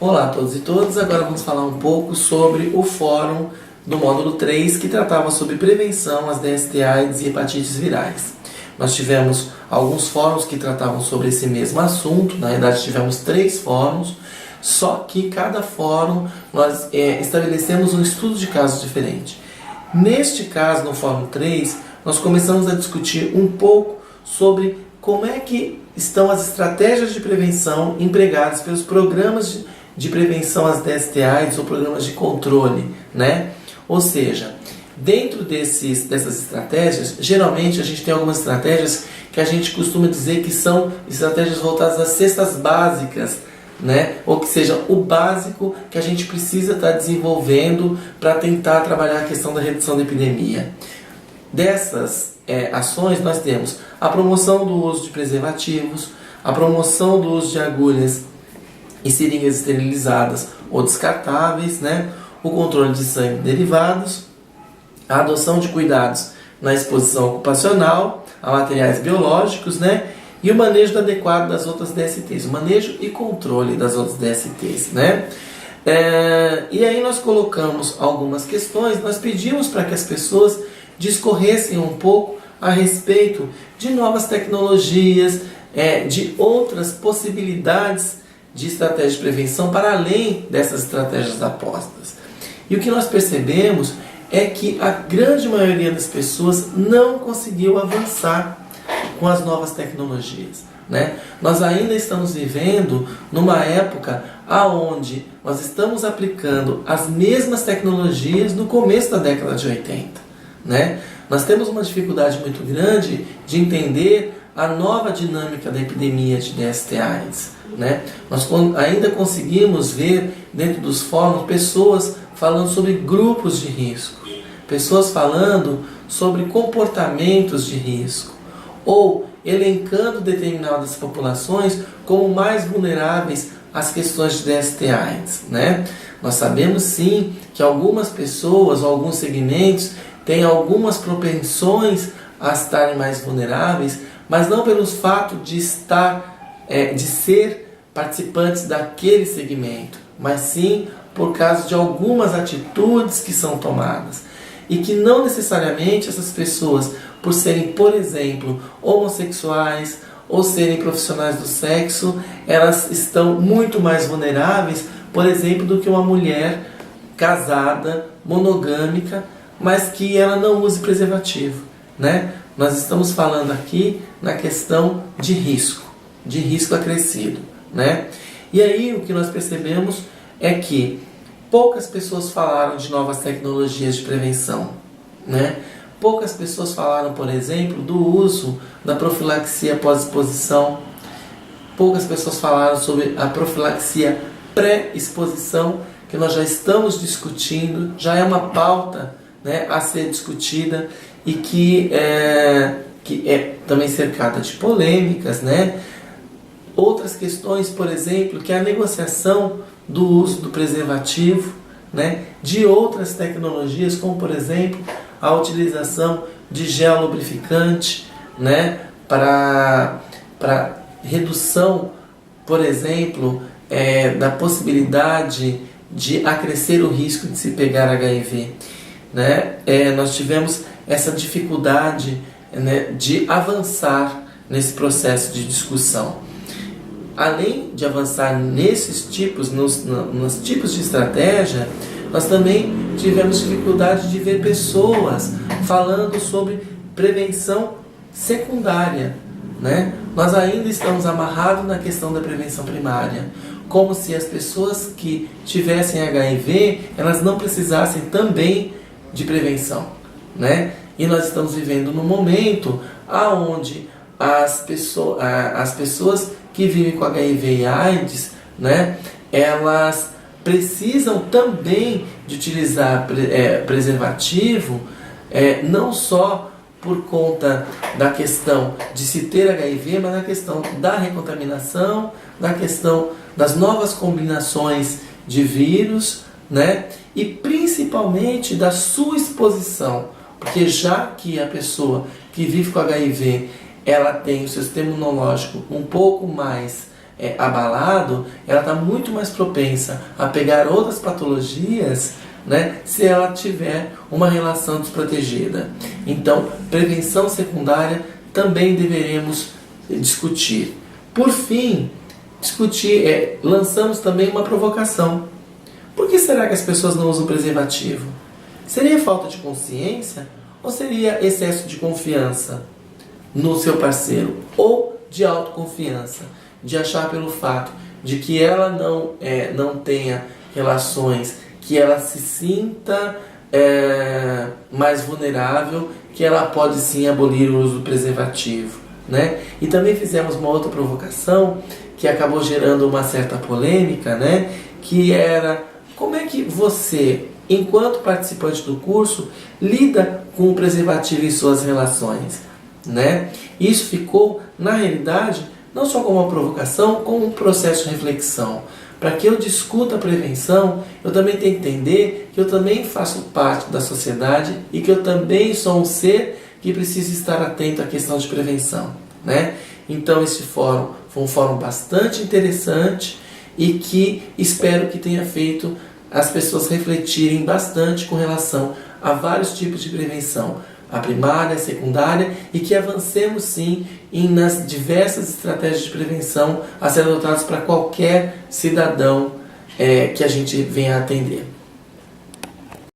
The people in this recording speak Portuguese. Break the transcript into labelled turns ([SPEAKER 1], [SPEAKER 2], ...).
[SPEAKER 1] Olá a todos e todas, agora vamos falar um pouco sobre o fórum do módulo 3 que tratava sobre prevenção às DST-AIDS e hepatites virais. Nós tivemos alguns fóruns que tratavam sobre esse mesmo assunto, na verdade tivemos 3 fóruns, só que cada fórum nós estabelecemos um estudo de casos diferente. Neste caso, no fórum 3, nós começamos a discutir um pouco sobre como é que estão as estratégias de prevenção empregadas pelos programas de prevenção às DST-AIDS ou programas de controle, né? Ou seja, dentro dessas estratégias, geralmente a gente tem algumas estratégias que a gente costuma dizer que são estratégias voltadas às cestas básicas, né? Ou que seja, o básico que a gente precisa estar desenvolvendo para tentar trabalhar a questão da redução da epidemia. Dessas ações nós temos a promoção do uso de preservativos, a promoção do uso de agulhas e seringas esterilizadas ou descartáveis, né? O controle de sangue e derivados, a adoção de cuidados na exposição ocupacional a materiais biológicos, né? E o manejo adequado das outras DSTs, o manejo e controle das outras DSTs, né? E aí nós colocamos algumas questões, nós pedimos para que as pessoas discorressem um pouco a respeito de novas tecnologias, de outras possibilidades de estratégia de prevenção para além dessas estratégias apostas. E o que nós percebemos é que a grande maioria das pessoas não conseguiu avançar com as novas tecnologias, né? Nós ainda estamos vivendo numa época onde nós estamos aplicando as mesmas tecnologias no começo da década de 80, né? Nós temos uma dificuldade muito grande de entender a nova dinâmica da epidemia de DST-AIDS, né? Nós ainda conseguimos ver dentro dos fóruns pessoas falando sobre grupos de risco, pessoas falando sobre comportamentos de risco, ou elencando determinadas populações como mais vulneráveis às questões de DST-AIDS, né? Nós sabemos sim que algumas pessoas ou alguns segmentos têm algumas propensões a estarem mais vulneráveis, mas não pelo fato de ser participantes daquele segmento, mas sim por causa de algumas atitudes que são tomadas. E que não necessariamente essas pessoas, por serem, por exemplo, homossexuais ou serem profissionais do sexo, elas estão muito mais vulneráveis, por exemplo, do que uma mulher casada, monogâmica, mas que ela não use preservativo, né? Nós estamos falando aqui na questão de risco acrescido, né? E aí o que nós percebemos é que poucas pessoas falaram de novas tecnologias de prevenção, né? Poucas pessoas falaram, por exemplo, do uso da profilaxia pós-exposição. Poucas pessoas falaram sobre a profilaxia pré-exposição, que nós já estamos discutindo, já é uma pauta, né, a ser discutida e que é também cercada de polêmicas, né? Outras questões, por exemplo, que é a negociação do uso do preservativo, né, de outras tecnologias, como por exemplo a utilização de gel lubrificante, né, para redução, por exemplo, da possibilidade de acrescer o risco de se pegar HIV, né? Nós tivemos essa dificuldade, né, de avançar nesse processo de discussão. Além de avançar nesses tipos, nos tipos de estratégia, nós também tivemos dificuldade de ver pessoas falando sobre prevenção secundária, né? Nós ainda estamos amarrados na questão da prevenção primária, como se as pessoas que tivessem HIV, elas não precisassem também de prevenção, né? E nós estamos vivendo num momento onde as pessoas que vivem com HIV e AIDS, né, elas precisam também de utilizar preservativo, não só por conta da questão de se ter HIV, mas na questão da recontaminação, na questão das novas combinações de vírus, né, e principalmente da sua exposição, porque já que a pessoa que vive com HIV ela tem o seu sistema imunológico um pouco mais abalado, ela está muito mais propensa a pegar outras patologias, né, se ela tiver uma relação desprotegida. Então, prevenção secundária também deveremos discutir. Por fim, lançamos também uma provocação. Por que será que as pessoas não usam preservativo? Seria falta de consciência ou seria excesso de confiança no seu parceiro? Ou de autoconfiança, de achar pelo fato de que ela não tenha relações, que ela se sinta mais vulnerável, que ela pode sim abolir o uso do preservativo, né? E também fizemos uma outra provocação que acabou gerando uma certa polêmica, né? Que era: como é que você, enquanto participante do curso, lida com o preservativo em suas relações, né? Isso ficou, na realidade, não só como uma provocação, como um processo de reflexão. Para que eu discuta a prevenção, eu também tenho que entender que eu também faço parte da sociedade e que eu também sou um ser que precisa estar atento à questão de prevenção, né? Então esse fórum foi um fórum bastante interessante e que espero que tenha feito as pessoas refletirem bastante com relação a vários tipos de prevenção, a primária, a secundária, e que avancemos sim nas diversas estratégias de prevenção a serem adotadas para qualquer cidadão que a gente venha atender.